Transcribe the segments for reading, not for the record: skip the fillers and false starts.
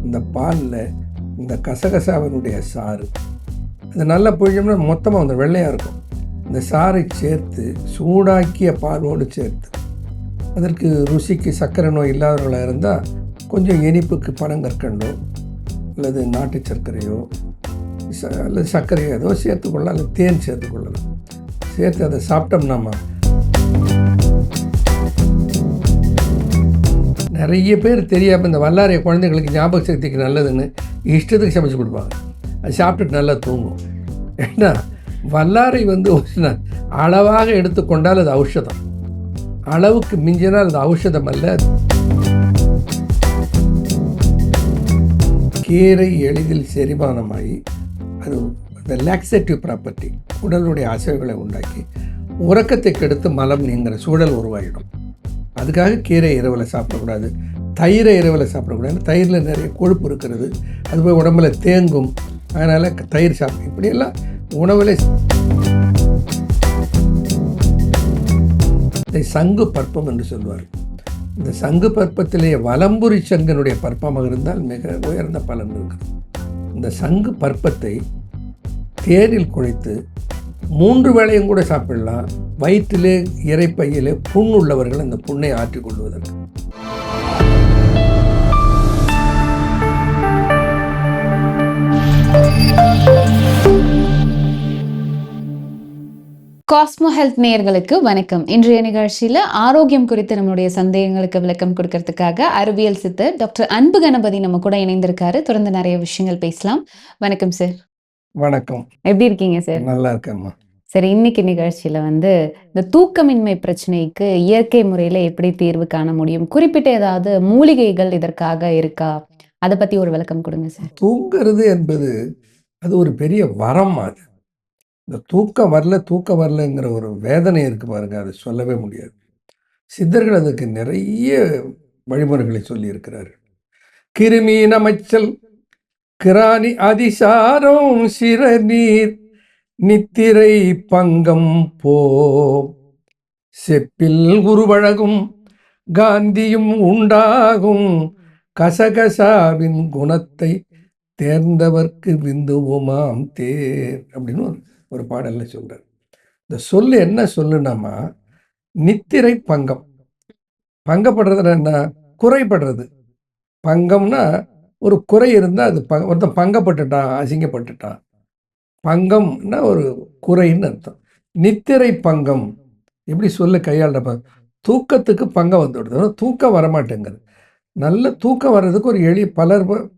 இந்த பாலில் இந்த கசகசாவினுடைய சாறு அது நல்லா பிழிஞ்சோம்னா மொத்தமாக அந்த வெள்ளையாக இருக்கும். இந்த சாறை சேர்த்து சூடாக்கிய பாலோடு சேர்த்து, அதற்கு ருசிக்கு சர்க்கரை நோய் இல்லாதவர்களாக இருந்தால் கொஞ்சம் இனிப்புக்கு பனங்கற்கண்டோ அல்லது நாட்டு சர்க்கரையோ அல்லது சர்க்கரையோ ஏதோ சேர்த்துக்கொள்ளலாம், அல்லது தேன் சேர்த்துக்கொள்ளலாம். சேர்த்து அதை சாப்பிட்டோம்னாமா நிறைய பேர் தெரியாமல் இந்த வல்லாரைய குழந்தைங்களுக்கு ஞாபக சக்திக்கு நல்லதுன்னு இஷ்டத்துக்கு சமைச்சு கொடுப்பாங்க. அது சாப்பிட்டுட்டு நல்லா தூங்கும். ஏன்னா வல்லாரை ஒரு அளவாக எடுத்துக்கொண்டால் அது ஔஷதம், அளவுக்கு மிஞ்சினால் அது ஔஷதம் அல்ல. கீரை எளிதில் செரிமானமாகி அது இந்த லாக்ஸேட்டிவ் ப்ராப்பர்ட்டி உடலுடைய அசைவுகளை உண்டாக்கி உறக்கத்தை கெடுத்து மலம் நீங்கிற சூழல் உருவாகிடும். அதுக்காக கீரை இரவில் சாப்பிடக்கூடாது, தயிரை இரவில் சாப்பிடக்கூடாது. தயிரில் நிறைய கொழுப்பு இருக்கிறது, அது போய் உடம்புல தேங்கும். அதனால் தயிர் சாப்பிடும். இப்படியெல்லாம் உணவில் இதை சங்கு பற்பம் என்று சொல்வார். இந்த சங்கு பற்பத்திலேயே வலம்புரி சங்கனுடைய பற்பமாக இருந்தால் மிக உயர்ந்த பலன் இருக்குது. இந்த சங்கு பற்பத்தை தேனில் குழைத்து 3 வேளையும் கூட சாப்பிடலாம். வயிற்றிலே இறைப்பையிலே புண் உள்ளவர்கள் அந்த புண்ணை ஆற்றிக்கொள்வதற்கு. காஸ்மோ ஹெல்த் நேயர்களுக்கு வணக்கம். இன்றைய நிகழ்ச்சியில் ஆரோக்கியம் குறித்து நம்மளுடைய சந்தேகங்களுக்கு விளக்கம் கொடுக்கறதுக்காக அறிவியல் சித்தர் டாக்டர் அன்பு கணபதி நம்ம கூட இணைந்திருக்காரு. தொடர்ந்து நிறைய விஷயங்கள் பேசலாம். வணக்கம் சார். வணக்கம். எப்படி இருக்கீங்க சார்? நல்லா இருக்கேம்மா. சரி, இன்னைக்கு நிகழ்ச்சியில் இந்த தூக்கமின்மை பிரச்சனைக்கு இயற்கை முறையில் எப்படி தீர்வு காண முடியும்? குறிப்பிட்ட ஏதாவது மூலிகைகள் இதற்காக இருக்கா? அதை பற்றி ஒரு விளக்கம் கொடுங்க சார். தூங்கிறது என்பது அது ஒரு பெரிய வரம். அது இந்த தூக்கம் வரலங்கிற ஒரு வேதனை இருக்கு பாருங்க, அது சொல்லவே முடியாது. சித்தர்கள் அதுக்கு நிறைய வழிமுறைகளை சொல்லி இருக்கிறார். கிருமி நமைச்சல், கிராணி அதிசாரம், சிறநீர், நித்திரை பங்கம் போ, செப்பில் உருவழகும் காந்தியும் உண்டாகும், கசகசாவின் குணத்தை தேர்ந்தவர்க்கு விந்துவுமாம் தேர் அப்படின்னு ஒரு பாடல்ல சொல்றார். இந்த சொல்லு என்ன சொல்லுனாமா, நித்திரை பங்கம். பங்கப்படுறதுன்னா என்ன? குறைபடுறது. பங்கம்னா ஒரு குறை இருந்தால் அது ஒருத்தன் பங்கப்பட்டுட்டான், அசிங்கப்பட்டுட்டான். பங்கம்னா ஒரு குறைன்னு அர்த்தம். நித்திரை பங்கம் எப்படி சொல்ல கையாளுறப்ப தூக்கத்துக்கு பங்கம் வந்துவிடுது. தூக்கம் வரமாட்டேங்குது. நல்ல தூக்கம் வர்றதுக்கு ஒரு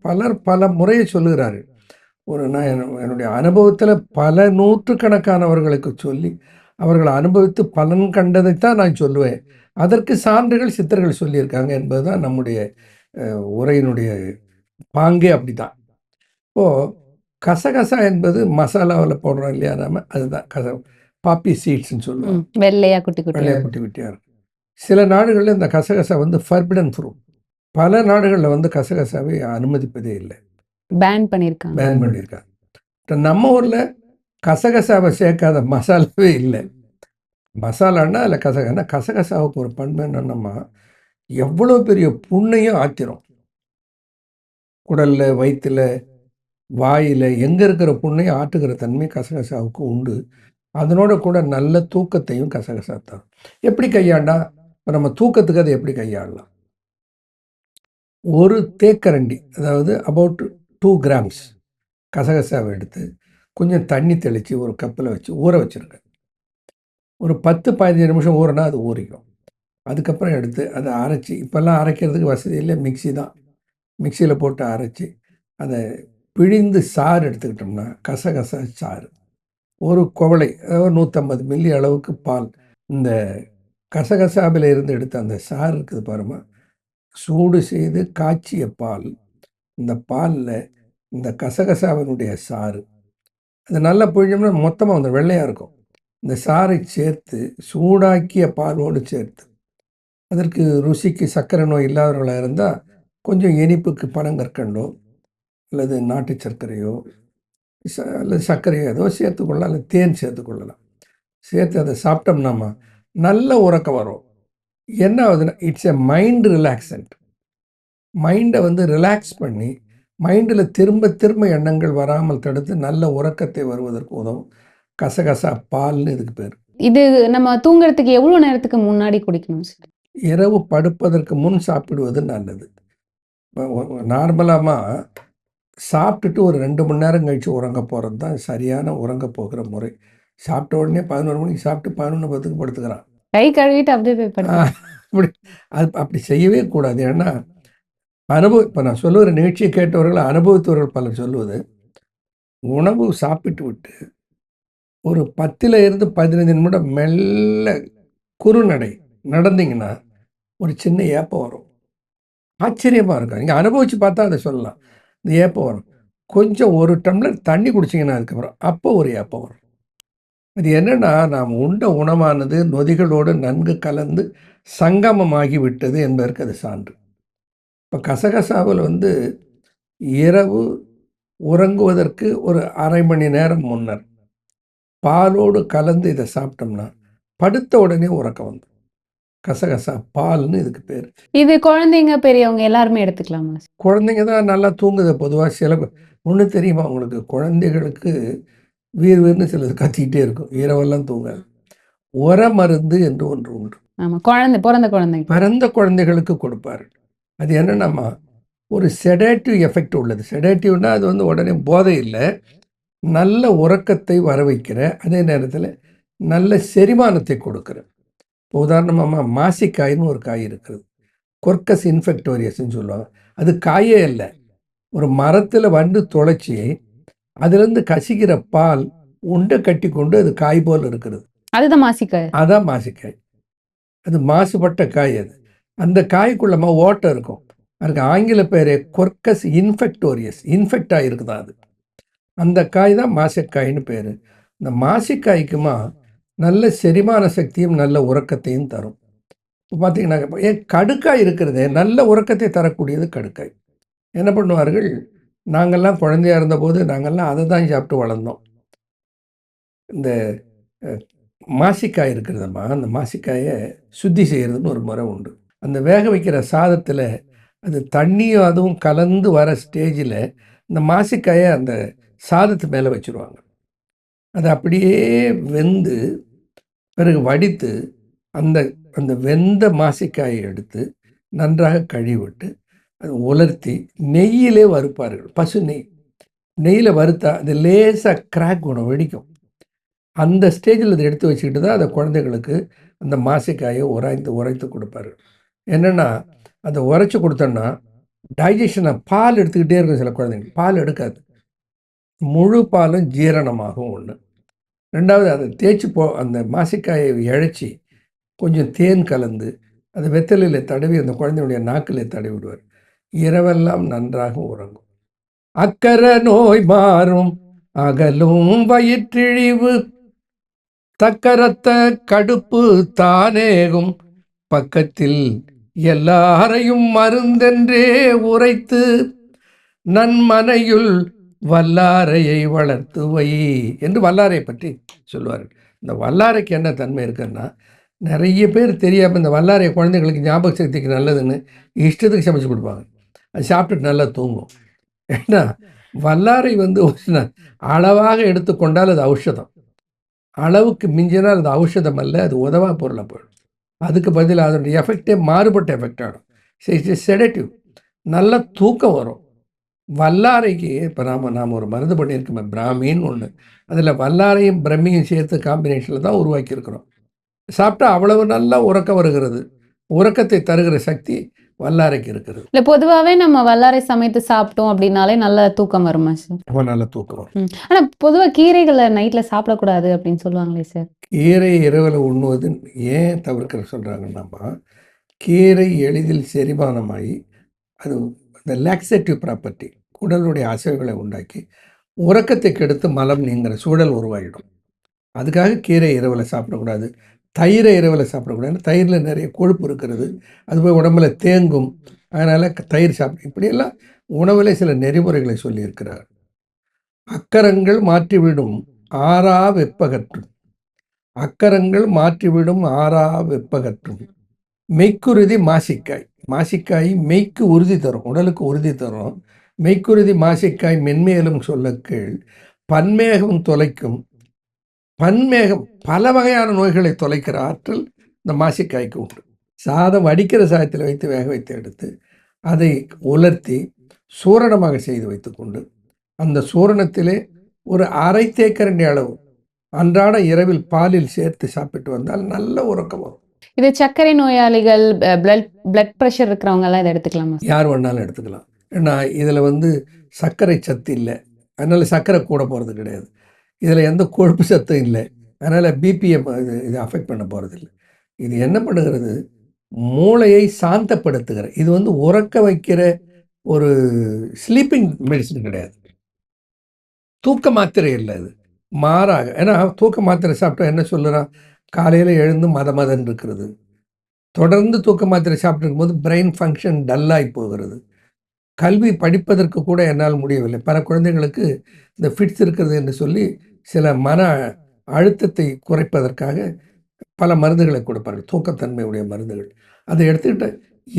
பலர் பல முறையை சொல்லுகிறாரு. நான் என்னுடைய அனுபவத்தில் பல நூற்றுக்கணக்கானவர்களுக்கு சொல்லி அவர்கள் அனுபவித்து பலன் கண்டதைத்தான் நான் சொல்லுவேன். அதற்கு சான்றுகள் சித்தர்கள் சொல்லியிருக்காங்க என்பது தான் நம்முடைய உரையினுடைய பாங்கே. அப்படி தான். இப்போது கசகசா என்பது மசாலாவில் போடுறோம் இல்லையா, நம்ம அதுதான் பாப்பி சீட்ஸ்ன்னு சொல்லுவோம். வெள்ளையாக குட்டி குட்டியாக இருக்கும். சில நாடுகளில் இந்த கசகசா ஃபர்பிடன் ஃப்ரூட். பல நாடுகளில் கசகசாவை அனுமதிப்பதே இல்லை, பேன் பண்ணியிருக்காங்க. நம்ம ஊரில் கசகசாவை சேர்க்காத மசாலாவே இல்லை. மசாலான்னா அதில் கசகசாவுக்கு ஒரு பண்பு என்னன்னா, எவ்வளோ பெரிய புண்ணையும் ஆத்திரும். குடலில், வயிற்றில், வாயில் எங்கே இருக்கிற புண்ணையும் ஆற்றுகிற தன்மை கசகசாவுக்கு உண்டு. அதனோட கூட நல்ல தூக்கத்தையும் கசகசா தரும். எப்படி கையாண்டா? இப்போ நம்ம தூக்கத்துக்கு அதை எப்படி கையாடலாம்? ஒரு தேக்கரண்டி, அதாவது அபவுட் 2 grams கசகசாவை எடுத்து கொஞ்சம் தண்ணி தெளித்து ஒரு கப்பில் வச்சு ஊற வச்சுருங்க. ஒரு 10-15 நிமிஷம் ஊறினா அது ஊறிக்கும். அதுக்கப்புறம் எடுத்து அதை அரைச்சி, இப்போல்லாம் அரைக்கிறதுக்கு வசதி இல்லை, மிக்சி தான். மிக்சியில் போட்டு அரைச்சி அதை பிழிந்து சாறு எடுத்துக்கிட்டோம்னா கசகசா சாறு. ஒரு குவளை, அதாவது 150 மில்லி அளவுக்கு பால். இந்த கசகசாவில் இருந்து எடுத்த அந்த சாறு இருக்குது பாருமா, சூடு செய்து காய்ச்சிய பால். இந்த பாலில் இந்த கசகசாவினுடைய சாறு அது நல்லா பிழிஞ்சோம்னா மொத்தமாக அந்த வெள்ளையாக இருக்கும். இந்த சாறை சேர்த்து சூடாக்கிய பாலோடு சேர்த்து, அதற்கு ருசிக்கு சர்க்கரை நோய் இல்லாதவர்களாக இருந்தால் கொஞ்சம் இனிப்புக்கு பனங்கற்கண்டோ அல்லது நாட்டு சர்க்கரையோ அல்லது சர்க்கரையோ ஏதோ சேர்த்துக்கொள்ளலாம், அல்லது தேன் சேர்த்துக்கொள்ளலாம். சேர்த்து அதை சாப்பிட்டோம்னாமா நல்ல உறக்கம் வரும். என்ன ஆகுதுன்னா, இட்ஸ் எ மைண்ட் ரிலாக்ஸன்ட். மைண்டை வந்து ரிலாக்ஸ் பண்ணி மைண்டில் திரும்ப திரும்ப எண்ணங்கள் வராமல் தடுத்து நல்ல உறக்கத்தை வருவதற்கு உதவும் கசகசா பால்னு இதுக்கு பேர். இது நம்ம தூங்குறதுக்கு எவ்வளவு நேரத்துக்கு முன்னாடி குடிக்கணும் சார்? இரவு படுப்பதற்கு முன் சாப்பிடுவது நல்லது. நார்மலாக சாப்பிட்டுட்டு ஒரு 2 மணி நேரம் கழித்து உறங்க போகிறது தான் சரியான உறங்க போகிற முறை. சாப்பிட்ட உடனே 11 மணிக்கு சாப்பிட்டு 11:10க்கு படுத்துக்கிறான். கை கழுவிட்டு அப்படியே போய் படுத்து. அப்படி அப்படி செய்யவே கூடாது. ஏன்னா இப்போ நான் சொல்லுகிற நிகழ்ச்சியை கேட்டவர்கள் அனுபவித்தவர்கள் பலர் சொல்லுவது, உணவு சாப்பிட்டு விட்டு ஒரு 10லிருந்து 15 நிமிடம் மெல்ல குறுநடை நடந்தீங்கன்னா ஒரு சின்ன ஏப்பம் வரும். ஆச்சரியமாக இருக்கும். நீங்கள் அனுபவித்து பார்த்தா அதை சொல்லலாம். இந்த ஏப்பம் வரும். கொஞ்சம் ஒரு டம்ளர் தண்ணி குடிச்சிங்கன்னா அதுக்கப்புறம் அப்போ ஒரு ஏப்பம் வரும். அது என்னென்னா, நாம் உண்ட உணவானது நொதிகளோடு நன்கு கலந்து சங்கமமாகி விட்டது என்பதற்கு அது சான்று. இப்போ கசகசாவில் வந்து இரவு உறங்குவதற்கு ஒரு அரை மணி நேரம் முன்னர் பாலோடு கலந்து இதை சாப்பிட்டோம்னா படுத்த உடனே உறக்கம் வந்து கசகசா பால்னு இதுக்கு பேர். இது குழந்தைங்க பெரியவங்க எல்லாருமே எடுத்துக்கலாமா? குழந்தைங்க தான் நல்லா தூங்குது பொதுவாக. சில ஒன்று தெரியுமா உங்களுக்கு, குழந்தைகளுக்கு வீர் வீர்னு சிலது கத்திக்கிட்டே இருக்கும், இரவெல்லாம் தூங்காது. உர மருந்து என்று ஒன்று உண்டு. ஆமாம், பிறந்த குழந்தைகளுக்கு கொடுப்பார். அது என்னென்னம்மா, ஒரு செடேட்டிவ் எஃபெக்ட் உள்ளது. செடேட்டிவ்னா அது வந்து உடனே போதை இல்லை, நல்ல உறக்கத்தை வர வைக்கிற, அதே நேரத்தில் நல்ல செரிமானத்தை கொடுக்குற. உதாரணமாக மாசிக்காயின்னு ஒரு காய் இருக்கிறது, கொர்க்கஸ் இன்ஃபெக்டோரியஸ்ன்னு சொல்லுவாங்க. அது காயே இல்லை, ஒரு மரத்தில் வந்து தொலைச்சி அதுலேருந்து கசிக்கிற பால் உண்டை கட்டி கொண்டு அது காய் போல் இருக்கிறது. அதுதான் மாசிக்காய். அதான் மாசிக்காய். அது மாசுபட்ட காய். அது அந்த காய்க்குள்ளமா ஓட்டை இருக்கும். அதுக்கு ஆங்கில பேர் கொர்க்கஸ் இன்ஃபெக்டோரியஸ். இன்ஃபெக்ட் ஆகிருக்குதான் அது. அந்த காய் தான் மாசிக்காயின்னு பேர். இந்த மாசிக்காய்க்குமா நல்ல செரிமான சக்தியும் நல்ல உறக்கத்தையும் தரும். இப்போ பார்த்தீங்கன்னா கடுக்காய் இருக்கிறதே நல்ல உறக்கத்தை தரக்கூடியது கடுக்காய். என்ன பண்ணுவார்கள், நாங்கள்லாம் குழந்தையாக இருந்தபோது நாங்கள்லாம் அதை தான் சாப்பிட்டு வளர்ந்தோம். இந்த மாசிக்காய் இருக்கிறதம்மா, அந்த மாசிக்காயை சுத்தி செய்கிறதுன்னு ஒரு முறை உண்டு. அந்த வேக வைக்கிற சாதத்தில் அது தண்ணியும் அதுவும் கலந்து வர ஸ்டேஜில் இந்த மாசிக்காயை அந்த சாதத்து மேலே வச்சுருவாங்க. அது அப்படியே வெந்து பிறகு வடித்து அந்த அந்த வெந்த மாசிக்காயை எடுத்து நன்றாக கழுவிட்டு அது உலர்த்தி நெய்யிலே வறுப்பார்கள். பசு நெய், நெய்யில் வறுத்தா அது லேசாக கிராக் ஒன்று வெடிக்கும். அந்த ஸ்டேஜில் அதை எடுத்து வச்சுக்கிட்டு தான் அந்த குழந்தைகளுக்கு அந்த மாசிக்காயை உரைத்து கொடுப்பாரு. என்னென்னா அதை உரைச்சி கொடுத்தோன்னா டைஜஷனை பால் எடுத்துக்கிட்டே இருக்கும். சில குழந்தைங்க பால் எடுக்காது, முழு பாலும் ஜீரணமாகும். ஒன்று. ரெண்டாவது அதை தேய்ச்சி அந்த மாசிக்காயை இழைச்சி கொஞ்சம் தேன் கலந்து அதை வெத்தலையில் தடவி அந்த குழந்தையுடைய நாக்கில் தடவி விடுவார். இரவெல்லாம் நன்றாக உறங்கும். அக்கற நோய் மாறும் அகலும் வயிற்றிழிவு, தக்கரத்த கடுப்பு தானேகும், பக்கத்தில் எல்லாரையும் மருந்தென்றே உரைத்து நன்மனையுள் வல்லாரையை வளர்த்துவை என்று வல்லாரை பற்றி சொல்லுவார். இந்த வல்லாரைக்கு என்ன தன்மை இருக்குன்னா, நிறைய பேர் தெரியாமல் இந்த வல்லாரை குழந்தைங்களுக்கு ஞாபக சக்திக்கு நல்லதுன்னு இஷ்டத்துக்கு சமைச்சு கொடுப்பாங்க. அது சாப்பிட்டுட்டு நல்லா தூங்கும். ஏன்னா வல்லாரை வந்து அளவாக எடுத்துக்கொண்டால் அது ஔஷதம், அளவுக்கு மிஞ்சினால் அது ஔஷதம் அல்ல, அது உதவா பொருளை போயிடும். அதுக்கு பதிலாக அதனுடைய எஃபெக்டே மாறுபட்ட எஃபெக்ட் ஆகிடும். செடேட்டிவ், நல்ல தூக்கம் வரும். வல்லாரைக்கு இப்போ நாம் ஒரு மருந்து பண்ணியிருக்கோமே பிராமின்னு ஒன்று, அதில் வல்லாரையும் பிரம்மியும் சேர்த்து காம்பினேஷனில் தான் உருவாக்கியிருக்கிறோம். சாப்பிட்டா அவ்வளவு நல்லா உறக்கம் வருகிறது. உறக்கத்தை தருகிற சக்தி வல்லாரைக்கு இருக்கிறது. இல்லை, பொதுவாகவே நம்ம வல்லாரை சமைத்து சாப்பிட்டோம் அப்படின்னாலே நல்ல தூக்கம் வருமா சார்? நல்ல தூக்கம் வரும். ஆனால் பொதுவாக கீரைகளை நைட்டில் சாப்பிடக்கூடாது அப்படின்னு சொல்லுவாங்களே சார்? கீரை இரவில் உண்ணுவது ஏன் தவிர்க்கிற சொல்கிறாங்கன்னாமா, கீரை எளிதில் செரிமானமாகி அது இந்த லாக்ஸேட்டிவ் ப்ராப்பர்ட்டி குடலுடைய அசைவுகளை உண்டாக்கி உறக்கத்தை கெடுத்து மலம் நீங்கிற சூழல் உருவாகிடும். அதுக்காக கீரை இரவில் சாப்பிடக்கூடாது. தயிரை இரவில் சாப்பிடக்கூடாது. தயிரில் நிறைய கொழுப்பு இருக்கிறது, அது போய் உடம்புல தேங்கும். அதனால் தயிர் சாப்பிடும். இப்படியெல்லாம் உணவில் சில நெறிமுறைகளை சொல்லியிருக்கிறார். அக்கரங்கள் மாற்றிவிடும் ஆறா வெப்பகற்றும், அக்கரங்கள் மாற்றிவிடும் ஆறா வெப்பகற்றும், மெய்க்குருதி மாசிக்காய். மாசிக்காய் மெய்க்கு உறுதி தரும், உடலுக்கு உறுதி தரும். மெய்க்குருதி மாசிக்காய் மென்மேலும் சொல்ல கீழ் பன்மேகம் தொலைக்கும். பன்மேகம் பல வகையான நோய்களை தொலைக்கிற ஆற்றல் இந்த மாசிக்காய்க்கு உண்டு. சாதம் வடிக்கிற சாதத்தில் வைத்து வேக வைத்து எடுத்து அதை உலர்த்தி சூரணமாக செய்து வைத்துக்கொண்டு அந்த சூரணத்திலே ஒரு அரை தேக்கரண்டி அளவு அன்றாட இரவில் பாலில் சேர்த்து சாப்பிட்டு வந்தால் நல்ல உறக்கம் வரும். இது சர்க்கரை நோயாளிகள், பிளட் ப்ரெஷர் இருக்கிறவங்க எல்லாம் இதை எடுத்துக்கலாமா? யார் வேணாலும் எடுத்துக்கலாம். ஏன்னா இதில் சர்க்கரை சத்து இல்லை, அதனால் சர்க்கரை கூட போகிறது கிடையாது. இதில் எந்த கொழுப்பு சத்தும் இல்லை, அதனால் பிபியை இது அஃபெக்ட் பண்ண போகிறதில்லை. இது என்ன பண்ணுகிறது, மூளையை சாந்தப்படுத்துகிற, இது உறக்க வைக்கிற ஒரு ஸ்லீப்பிங் மெடிசன் கிடையாது, தூக்க மாத்திரை இல்லை. இது மாறாக, ஏன்னா தூக்க மாத்திரை சாப்பிட்டா என்ன சொல்லுறான், காலையில் எழுந்து மதன்னு இருக்கிறது. தொடர்ந்து தூக்க மாத்திரை சாப்பிட்டு போது பிரெயின் ஃபங்க்ஷன் டல்லாகி போகிறது. கல்வி படிப்பதற்கு கூட என்னால் முடியவில்லை. பல குழந்தைகளுக்கு இந்த ஃபிட்ஸ் இருக்கிறது என்று சொல்லி சில மன அழுத்தத்தை குறைப்பதற்காக பல மருந்துகளை கொடுப்பார்கள், தூக்கத்தன்மையுடைய மருந்துகள். அதை எடுத்துக்கிட்டு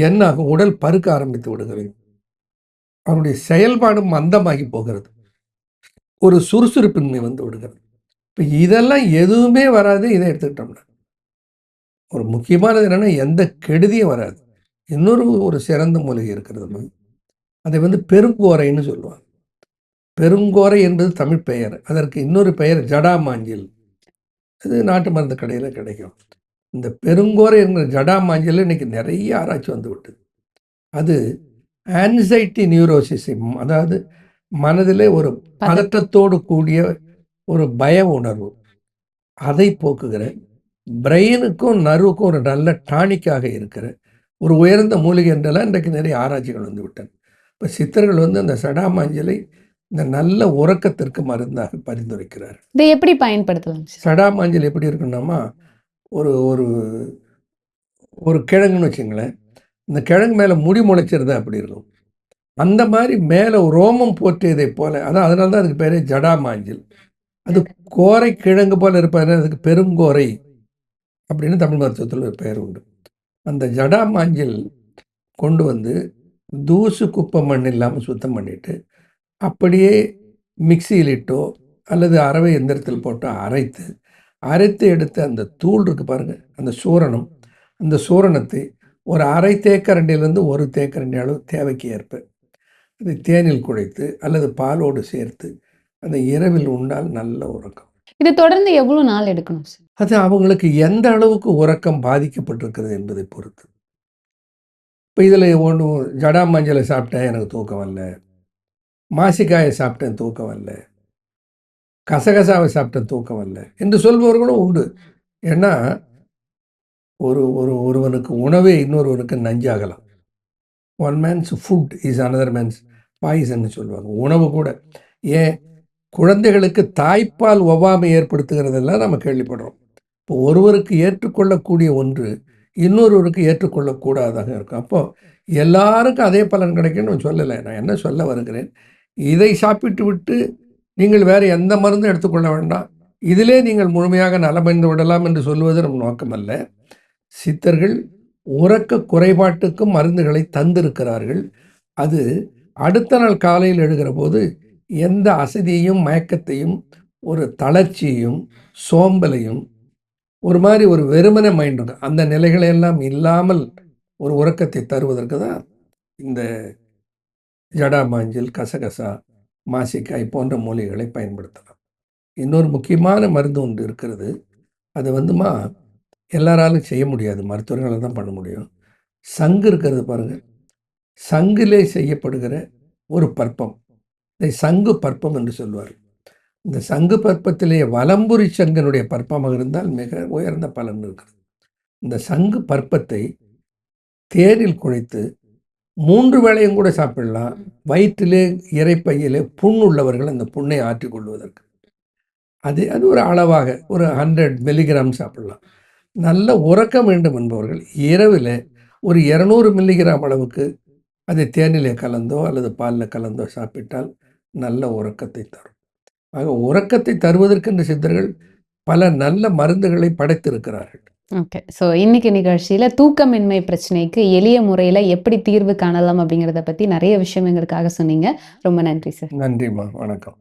என்ன ஆகும், உடல் பருக்க ஆரம்பித்து விடுகிறது, அவனுடைய செயல்பாடு மந்தமாகி போகிறது, ஒரு சுறுசுறுப்பின்மை வந்து விடுகிறது. இப்போ இதெல்லாம் எதுவுமே வராது இதை எடுத்துக்கிட்டோம்னா. ஒரு முக்கியமானது என்னென்னா எந்த கெடுதியும் வராது. ஒரு சிறந்த மூலிகை இருக்கிறது, அதை பெருங்கோரைன்னு சொல்லுவாங்க. பெருங்கோரை என்பது தமிழ் பெயர், அதற்கு இன்னொரு பெயர் ஜடாமாஞ்சில். அது நாட்டு மருந்து கடையில் கிடைக்கும். இந்த பெருங்கோரை என்கிற ஜடாமாஞ்சில் இன்னைக்கு நிறைய ஆராய்ச்சி வந்து விட்டது. அது ஆன்சைட்டி நியூரோசிஸம், அதாவது மனதிலே ஒரு பதட்டத்தோடு கூடிய ஒரு பய உணர்வு, அதை போக்குகிற, பிரெயினுக்கும் நர்வுக்கும் ஒரு நல்ல டானிக்காக இருக்கிற ஒரு உயர்ந்த மூலிகை என்றெல்லாம் இன்றைக்கு நிறைய ஆராய்ச்சிகள் வந்து விட்டன. இப்போ சித்தர்கள் அந்த சடாமாஞ்சலை இந்த நல்ல உறக்கத்திற்கு மருந்தாக பரிந்துரைக்கிறார். இதை எப்படி பயன்படுத்தலாம்? சடாமாஞ்சல் எப்படி இருக்குன்னாமா, ஒரு ஒரு ஒரு கிழங்குன்னு வச்சுங்களேன், இந்த கிழங்கு மேலே முடி முளைச்சிருந்தா அப்படி இருக்கும், அந்த மாதிரி மேலே ரோமம் போற்றியதை போல, அதனால தான் அதுக்கு பேர் ஜடாமாஞ்சல். அது கோரை கிழங்கு போல இருப்பது, அதுக்கு பெருங்கோரை அப்படின்னு தமிழ் மருத்துவத்தில் ஒரு பெயர் உண்டு. அந்த ஜடாமாஞ்சல் கொண்டு தூசு குப்பை மண் இல்லாமல் சுத்தம் பண்ணிவிட்டு அப்படியே மிக்சியில் இட்டோ அல்லது அரவை எந்திரத்தில் போட்டோ அரைத்து எடுத்து அந்த தூள் இருக்கு பாருங்கள், அந்த சூரணம், அந்த சூரணத்தை ஒரு அரை தேக்கரண்டிலிருந்து ஒரு தேக்கரண்டி அளவு தேவைக்கு ஏற்ப அதை தேனில் குழைத்து அல்லது பாலோடு சேர்த்து அந்த இரவில் உண்டால் நல்ல உறக்கம். இது தொடர்ந்து எவ்வளோ நாள் எடுக்கணும்? அது அவங்களுக்கு எந்த அளவுக்கு உறக்கம் பாதிக்கப்பட்டிருக்கிறது என்பதை பொறுத்து. இப்போ இதில் ஜடாமஞ்சளை சாப்பிட்டேன் எனக்கு தூக்கம் வரல, மாசிக்காயை சாப்பிட்டேன் தூக்கம் வரல, கசகசாவை சாப்பிட்டேன் தூக்கம் வரல என்று சொல்பவர்களும் உண்டு. ஏன்னா ஒருவனுக்கு உணவே இன்னொருவனுக்கு நஞ்சாகலாம். One man's food is another man's பாய்சன்னு சொல்லுவாங்க. உணவு கூட, ஏன் குழந்தைகளுக்கு தாய்ப்பால் ஒவ்வாமை ஏற்படுத்துகிறதெல்லாம் நம்ம கேள்விப்படுறோம். இப்போ ஒருவருக்கு ஏற்றுக்கொள்ளக்கூடிய ஒன்று இன்னொருவருக்கு ஏற்றுக்கொள்ளக்கூடாதாக இருக்கும். அப்போது எல்லாருக்கும் அதே பலன் கிடைக்குன்னு சொல்லலை. நான் என்ன சொல்ல வருகிறேன், இதை சாப்பிட்டு விட்டு நீங்கள் வேறு எந்த மருந்தும் எடுத்துக்கொள்ள வேண்டாம், இதிலே நீங்கள் முழுமையாக நலமடைந்து விடலாம் என்று சொல்வது நம் நோக்கமல்ல. சித்தர்கள் உறக்க குறைபாட்டுக்கும் மருந்துகளை தந்திருக்கிறார்கள். அது அடுத்த நாள் காலையில் எழுகிற போது எந்த அசதியையும் மயக்கத்தையும் ஒரு தளர்ச்சியையும் சோம்பலையும் ஒரு மாதிரி ஒரு வெறுமனை மைண்ட் அந்த நிலைகளையெல்லாம் இல்லாமல் ஒரு உறக்கத்தை தருவதற்கு தான் இந்த ஜடாமாஞ்சல், கசகசா, மாசிக்காய் போன்ற மூலிகைகளை பயன்படுத்தலாம். இன்னொரு முக்கியமான மருந்து ஒன்று இருக்கிறது, அது எல்லாராலும் செய்ய முடியாது, மருத்துவர்களை தான் பண்ண முடியும். சங்கு இருக்கிறது பாருங்கள், சங்கிலே செய்யப்படுகிற ஒரு பற்பம், இதை சங்கு பற்பம் என்று சொல்வார். இந்த சங்கு பற்பத்திலே வலம்புரி சங்கனுடைய பற்பமாக இருந்தால் மிக உயர்ந்த பலன் இருக்கிறது. இந்த சங்கு பற்பத்தை தேனில் குழைத்து 3 வேளையும் கூட சாப்பிடலாம். வயிற்றிலே இறைப்பையிலே புண் உள்ளவர்கள் அந்த புண்ணை ஆற்றிக்கொள்வதற்கு அது ஒரு அளவாக ஒரு 100 மில்லிகிராம் சாப்பிடலாம். நல்ல உறக்கம் வேண்டும் என்பவர்கள் இரவில் ஒரு 200 மில்லிகிராம் அளவுக்கு அதை தேனிலே கலந்தோ அல்லது பாலில் கலந்தோ சாப்பிட்டால் நல்ல உறக்கத்தை தரும். ஆக உறக்கத்தை தருவதற்கு இந்த சித்தர்கள் பல நல்ல மருந்துகளை படைத்திருக்கிறார்கள். ஓகே. ஸோ இன்னைக்கு நிகழ்ச்சியில தூக்கமின்மை பிரச்சனைக்கு எளிய முறையில எப்படி தீர்வு காணலாம் அப்படிங்கிறத பத்தி நிறைய விஷயம் எங்களுக்காக சொன்னீங்க. ரொம்ப நன்றி சார். நன்றிம்மா. வணக்கம்.